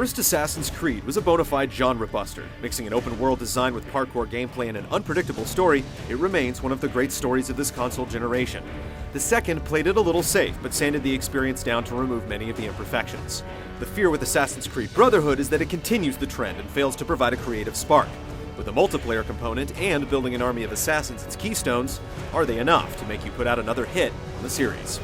first Assassin's Creed was a bona fide genre buster. Mixing an open-world design with parkour gameplay and an unpredictable story, it remains one of the great stories of this console generation. The second played it a little safe, but sanded the experience down to remove many of the imperfections. The fear with Assassin's Creed Brotherhood is that it continues the trend and fails to provide a creative spark. With a multiplayer component and building an army of assassins its keystones, are they enough to make you put out another hit on the series?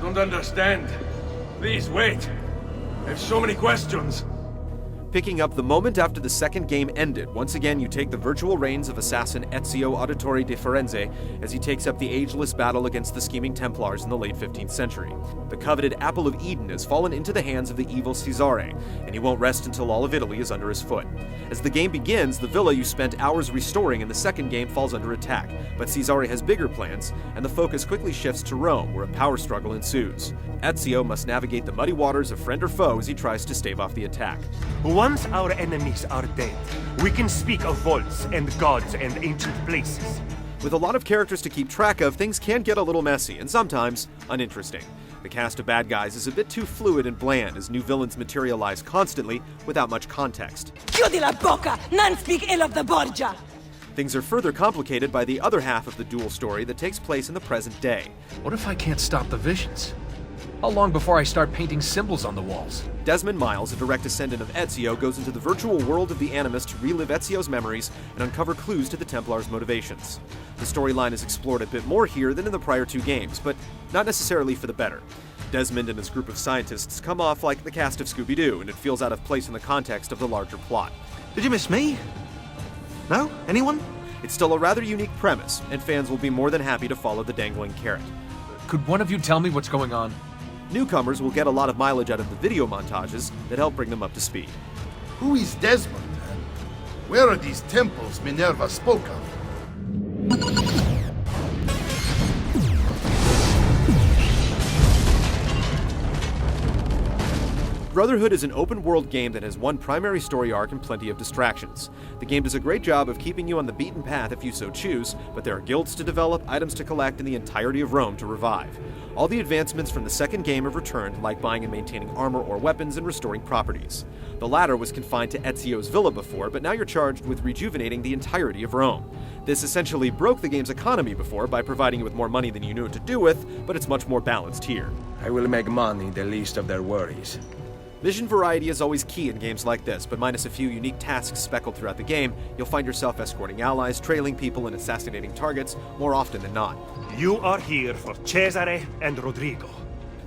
I don't understand. Please wait. I have so many questions. Picking up the moment after the second game ended, once again you take the virtual reins of assassin Ezio Auditore di Firenze as he takes up the ageless battle against the scheming Templars in the late 15th century. The coveted Apple of Eden has fallen into the hands of the evil Cesare, and he won't rest until all of Italy is under his foot. As the game begins, the villa you spent hours restoring in the second game falls under attack, but Cesare has bigger plans, and the focus quickly shifts to Rome, where a power struggle ensues. Ezio must navigate the muddy waters of friend or foe as he tries to stave off the attack. Once our enemies are dead, we can speak of vaults and gods and ancient places. With a lot of characters to keep track of, things can get a little messy and sometimes uninteresting. The cast of bad guys is a bit too fluid and bland as new villains materialize constantly without much context. Chiudi la bocca! None speak ill of the Borgia! Things are further complicated by the other half of the dual story that takes place in the present day. What if I can't stop the visions? How long before I start painting symbols on the walls? Desmond Miles, a direct descendant of Ezio, goes into the virtual world of the Animus to relive Ezio's memories and uncover clues to the Templars' motivations. The storyline is explored a bit more here than in the prior two games, but not necessarily for the better. Desmond and his group of scientists come off like the cast of Scooby-Doo, and it feels out of place in the context of the larger plot. Did you miss me? No? Anyone? It's still a rather unique premise, and fans will be more than happy to follow the dangling carrot. Could one of you tell me what's going on? Newcomers will get a lot of mileage out of the video montages that help bring them up to speed. Who is Desmond, and where are these temples Minerva spoke of? Brotherhood is an open-world game that has one primary story arc and plenty of distractions. The game does a great job of keeping you on the beaten path if you so choose, but there are guilds to develop, items to collect, and the entirety of Rome to revive. All the advancements from the second game have returned, like buying and maintaining armor or weapons and restoring properties. The latter was confined to Ezio's villa before, but now you're charged with rejuvenating the entirety of Rome. This essentially broke the game's economy before by providing you with more money than you knew what to do with, but it's much more balanced here. I will make money the least of their worries. Mission variety is always key in games like this, but minus a few unique tasks speckled throughout the game, you'll find yourself escorting allies, trailing people, and assassinating targets more often than not. You are here for Cesare and Rodrigo.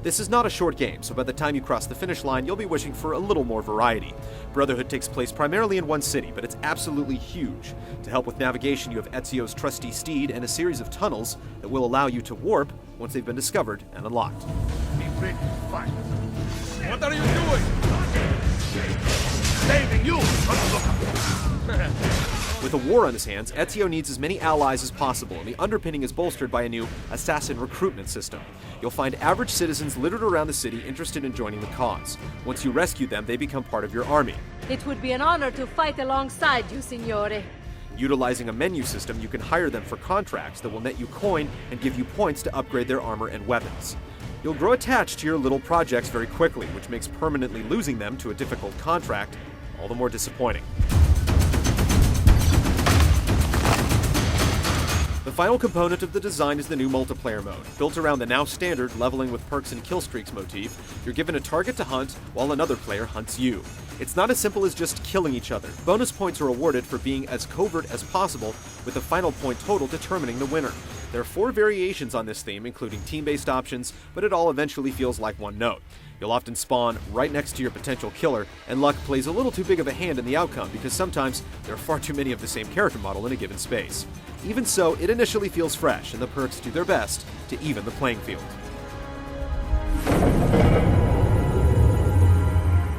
This is not a short game, so by the time you cross the finish line, you'll be wishing for a little more variety. Brotherhood takes place primarily in one city, but it's absolutely huge. To help with navigation, you have Ezio's trusty steed and a series of tunnels that will allow you to warp once they've been discovered and unlocked. Be ready to fight. What are you doing? Saving you! With a war on his hands, Ezio needs as many allies as possible, and the underpinning is bolstered by a new assassin recruitment system. You'll find average citizens littered around the city interested in joining the cause. Once you rescue them, they become part of your army. It would be an honor to fight alongside you, Signore. Utilizing a menu system, you can hire them for contracts that will net you coin and give you points to upgrade their armor and weapons. You'll grow attached to your little projects very quickly, which makes permanently losing them to a difficult contract all the more disappointing. The final component of the design is the new multiplayer mode. Built around the now standard leveling with perks and kill streaks motif, you're given a target to hunt while another player hunts you. It's not as simple as just killing each other. Bonus points are awarded for being as covert as possible, with the final point total determining the winner. There are 4 variations on this theme, including team-based options, but it all eventually feels like one note. You'll often spawn right next to your potential killer, and luck plays a little too big of a hand in the outcome because sometimes there are far too many of the same character model in a given space. Even so, it initially feels fresh, and the perks do their best to even the playing field.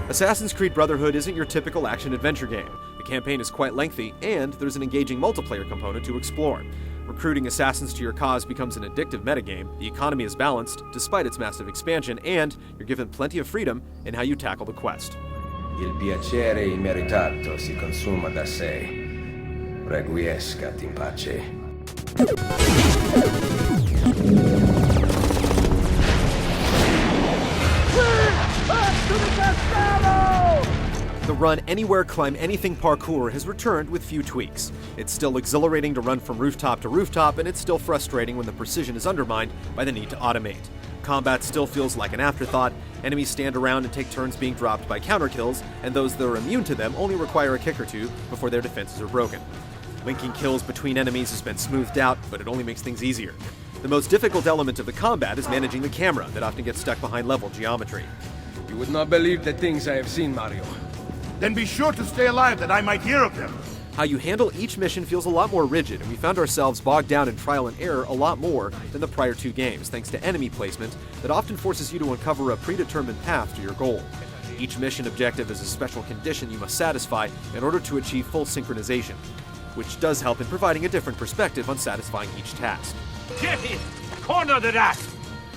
Assassin's Creed Brotherhood isn't your typical action-adventure game. The campaign is quite lengthy, and there's an engaging multiplayer component to explore. Recruiting assassins to your cause becomes an addictive metagame, the economy is balanced, despite its massive expansion, and you're given plenty of freedom in how you tackle the quest. Il piacere immeritato si consuma da sé. Requiescat in pace. The run anywhere, climb anything parkour has returned with few tweaks. It's still exhilarating to run from rooftop to rooftop, and it's still frustrating when the precision is undermined by the need to automate. Combat still feels like an afterthought. Enemies stand around and take turns being dropped by counter kills, and those that are immune to them only require a kick or two before their defenses are broken. Linking kills between enemies has been smoothed out, but it only makes things easier. The most difficult element of the combat is managing the camera that often gets stuck behind level geometry. You would not believe the things I have seen, Mario. Then be sure to stay alive that I might hear of them. How you handle each mission feels a lot more rigid, and we found ourselves bogged down in trial and error a lot more than the prior two games, thanks to enemy placement that often forces you to uncover a predetermined path to your goal. Each mission objective is a special condition you must satisfy in order to achieve full synchronization, which does help in providing a different perspective on satisfying each task. Get it! Corner the rat!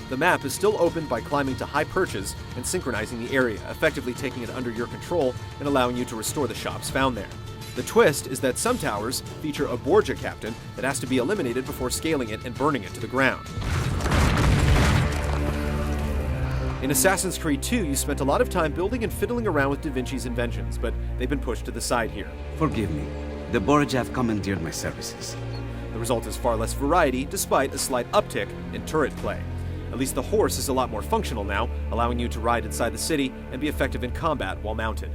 The map is still opened by climbing to high perches and synchronizing the area, effectively taking it under your control and allowing you to restore the shops found there. The twist is that some towers feature a Borgia captain that has to be eliminated before scaling it and burning it to the ground. In Assassin's Creed 2, you spent a lot of time building and fiddling around with Da Vinci's inventions, but they've been pushed to the side here. Forgive me. The Borgia have commandeered my services. The result is far less variety, despite a slight uptick in turret play. At least the horse is a lot more functional now, allowing you to ride inside the city and be effective in combat while mounted.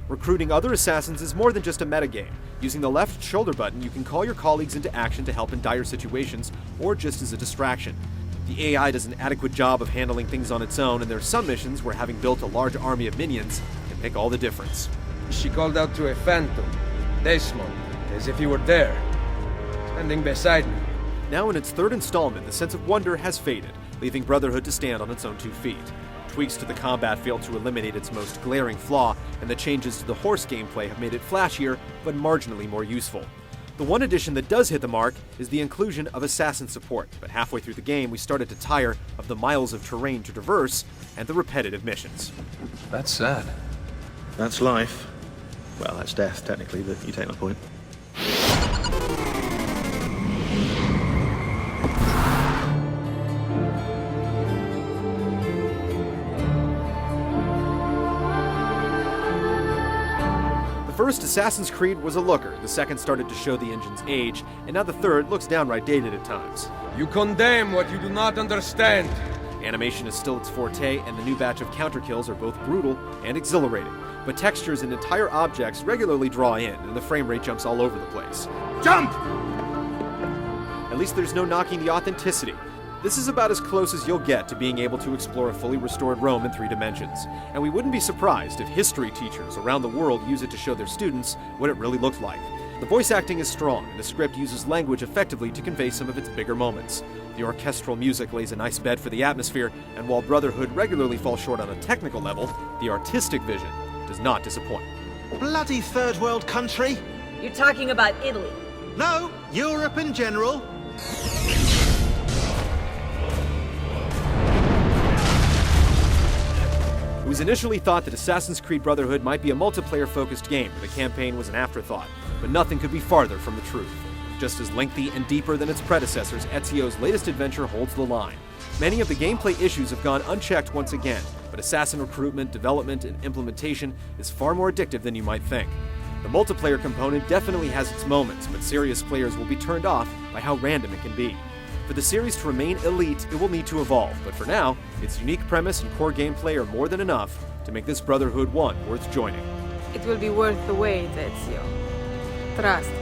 Recruiting other assassins is more than just a metagame. Using the left shoulder button, you can call your colleagues into action to help in dire situations, or just as a distraction. The AI does an adequate job of handling things on its own, and there are some missions where having built a large army of minions can make all the difference. She called out to a phantom, Desmond, as if he were there, standing beside me. Now in its third installment, the sense of wonder has faded, leaving Brotherhood to stand on its own 2 feet. Tweaks to the combat failed to eliminate its most glaring flaw, and the changes to the horse gameplay have made it flashier, but marginally more useful. The one addition that does hit the mark is the inclusion of assassin support, but halfway through the game we started to tire of the miles of terrain to traverse and the repetitive missions. That's sad. That's life. Well, that's death, technically, but you take my point. The first Assassin's Creed was a looker, the second started to show the engine's age, and now the third looks downright dated at times. You condemn what you do not understand. Animation is still its forte, and the new batch of counterkills are both brutal and exhilarating, but textures and entire objects regularly draw in, and the frame rate jumps all over the place. Jump! At least there's no knocking the authenticity. This is about as close as you'll get to being able to explore a fully restored Rome in 3 dimensions, and we wouldn't be surprised if history teachers around the world use it to show their students what it really looked like. The voice acting is strong, and the script uses language effectively to convey some of its bigger moments. The orchestral music lays a nice bed for the atmosphere, and while Brotherhood regularly falls short on a technical level, the artistic vision does not disappoint. Bloody third world country? You're talking about Italy. No, Europe in general. It was initially thought that Assassin's Creed Brotherhood might be a multiplayer-focused game where the campaign was an afterthought, but nothing could be farther from the truth. Just as lengthy and deeper than its predecessors, Ezio's latest adventure holds the line. Many of the gameplay issues have gone unchecked once again, but assassin recruitment, development, and implementation is far more addictive than you might think. The multiplayer component definitely has its moments, but serious players will be turned off by how random it can be. For the series to remain elite, it will need to evolve, but for now, its unique premise and core gameplay are more than enough to make this Brotherhood one worth joining. It will be worth the wait, Ezio. Trust me.